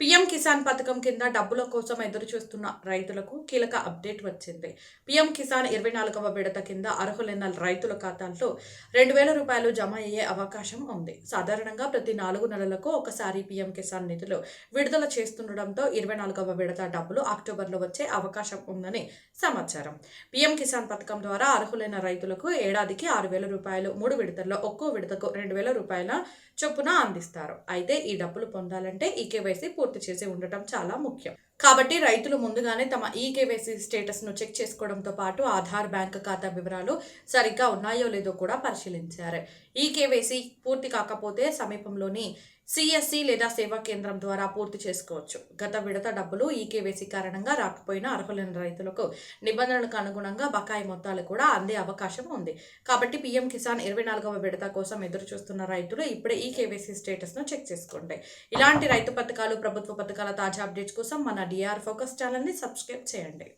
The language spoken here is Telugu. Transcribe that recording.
పీఎం కిసాన్ పథకం కింద డబ్బుల కోసం ఎదురు చూస్తున్న రైతులకు కీలక అప్డేట్ వచ్చింది. పీఎం కిసాన్ 24వ విడత కింద అర్హులైన రైతుల ఖాతాల్లో 2,000 రూపాయలు జమ అయ్యే అవకాశం ఉంది. సాధారణంగా ప్రతి 4 నెలలకు ఒకసారి పీఎం కిసాన్ నిధులు విడుదల చేస్తుండటంతో 24వ విడత డబ్బులు అక్టోబర్లో వచ్చే అవకాశం ఉందని సమాచారం. పీఎం కిసాన్ పథకం ద్వారా అర్హులైన రైతులకు ఏడాదికి 6,000 రూపాయలు 3 విడతల్లో ఒక్కో విడతకు 2,000 రూపాయల చొప్పున అందిస్తారు. అయితే ఈ డబ్బులు పొందాలంటే ఈకేవైసీ పూర్తి చేసి ఉండటం చాలా ముఖ్యం. కాబట్టి రైతులు ముందుగానే తమ ఈకేవైసీ స్టేటస్ ను చెక్ చేసుకోవడంతో పాటు ఆధార్, బ్యాంక్ ఖాతా వివరాలు సరిగ్గా ఉన్నాయో లేదో కూడా పరిశీలించారు. ఈకేవైసీ పూర్తి కాకపోతే సమీపంలోని సిఎస్సి లేదా సేవా కేంద్రం ద్వారా పూర్తి చేసుకోవచ్చు. గత విడత డబ్బులు ఈకేవైసీ కారణంగా రాకపోయినా అర్హులైన రైతులకు నిబంధనలకు అనుగుణంగా బకాయి మొత్తాలు కూడా అందే అవకాశం ఉంది. కాబట్టి పీఎం కిసాన్ 24వ విడత కోసం ఎదురు చూస్తున్న రైతులు ఇప్పుడే ఈకేవైసీ స్టేటస్ ను చెక్ చేసుకోండి. ఇలాంటి రైతు పథకాలు, ప్రభుత్వ పథకాల తాజా అప్డేట్స్ కోసం మన డిఆర్ ఫోకస్ ఛానల్ ని సబ్స్క్రైబ్ చేయండి.